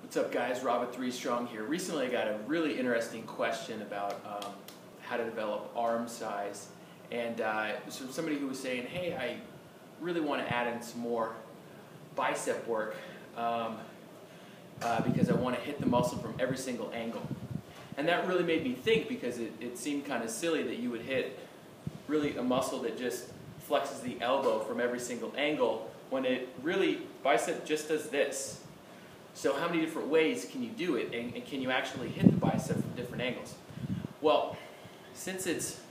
What's up, guys? Rob at 3STRONG here. Recently I got a really interesting question about how to develop arm size, and it was from somebody who was saying, hey, I really want to add in some more bicep work because I want to hit the muscle from every single angle. And that really made me think, because it seemed kind of silly that you would hit really a muscle that just flexes the elbow from every single angle, when it really, bicep just does this. So how many different ways can you do it, and can you actually hit the bicep from different angles? Well, since it's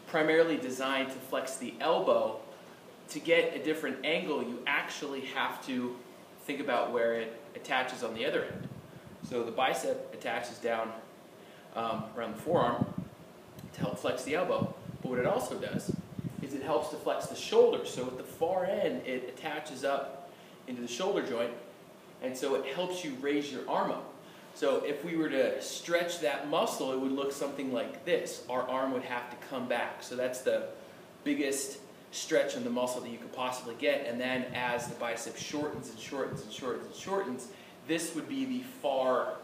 primarily designed to flex the elbow, to get a different angle you actually have to think about where it attaches on the other end. So the bicep attaches down around the forearm to help flex the elbow, but what it also does is it helps to flex the shoulder. So at the far end it attaches up into the shoulder joint, and so it helps you raise your arm up. So if we were to stretch that muscle, it would look something like this. Our arm would have to come back. So that's the biggest stretch in the muscle that you could possibly get. And then as the bicep shortens and shortens and shortens and shortens, this would be the far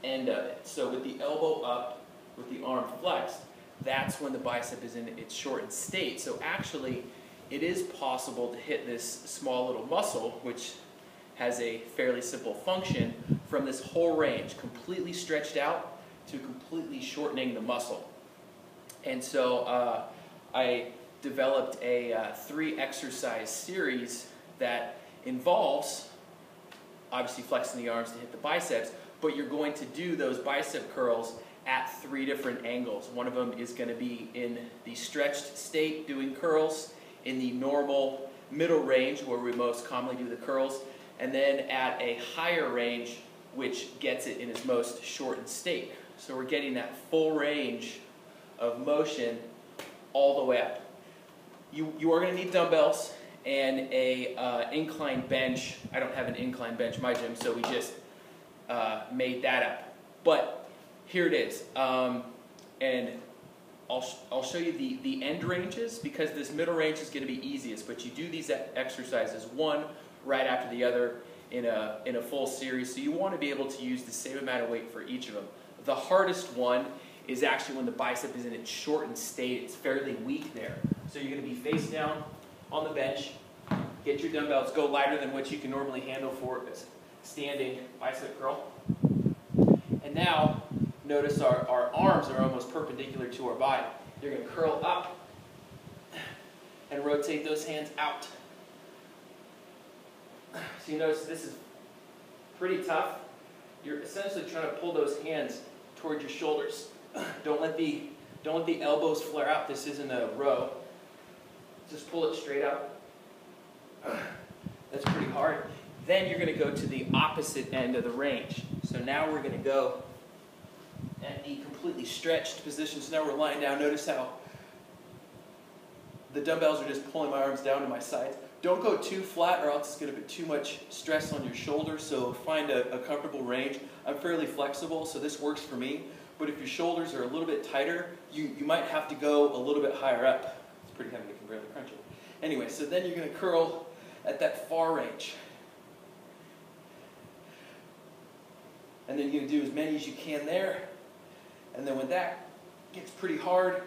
end of it. So with the elbow up, with the arm flexed, that's when the bicep is in its shortened state. So actually, it is possible to hit this small little muscle, which has a fairly simple function, from this whole range, completely stretched out to completely shortening the muscle. And so I developed a 3-exercise series that involves obviously flexing the arms to hit the biceps, but you're going to do those bicep curls at 3 different angles. One of them is going to be in the stretched state doing curls, in the normal middle range where we most commonly do the curls, and then at a higher range which gets it in its most shortened state. So we're getting that full range of motion all the way up. You are going to need dumbbells and a incline bench. I don't have an incline bench in my gym, so we just made that up. But here it is. And I'll show you the end ranges, because this middle range is going to be easiest, but you do these exercises one right after the other in a full series, so you want to be able to use the same amount of weight for each of them. The hardest one is actually when the bicep is in its shortened state. It's fairly weak there. So you're going to be face down on the bench, get your dumbbells, go lighter than what you can normally handle for a standing bicep curl. And now, notice our arms are almost perpendicular to our body. You're going to curl up and rotate those hands out. So you notice this is pretty tough. You're essentially trying to pull those hands toward your shoulders. Don't let the elbows flare out. This isn't a row. Just pull it straight up. That's pretty hard. Then you're going to go to the opposite end of the range. So now we're going to go at the completely stretched position. So now we're lying down. Notice how the dumbbells are just pulling my arms down to my sides. Don't go too flat, or else it's going to be too much stress on your shoulders. So find a comfortable range. I'm fairly flexible, so this works for me. But if your shoulders are a little bit tighter, you might have to go a little bit higher up. It's pretty heavy, you can barely crunch it. Anyway, so then you're going to curl at that far range. And then you're going to do as many as you can there. And then when that gets pretty hard,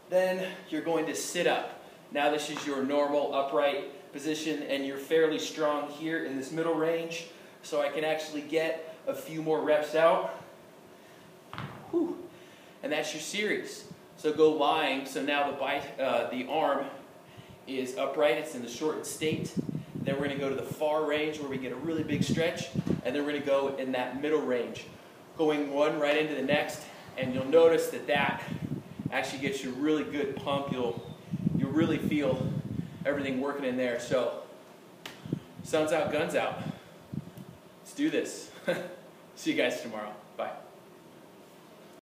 then you're going to sit up. Now this is your normal upright position, and you're fairly strong here in this middle range, so I can actually get a few more reps out. Whew. And that's your series. So go lying. So now the arm is upright, it's in the shortened state. Then we're going to go to the far range where we get a really big stretch, and then we're going to go in that middle range, going one right into the next, and you'll notice that actually gets you a really good pump. You'll really feel everything working in there. So, sun's out, guns out. Let's do this. See you guys tomorrow. Bye.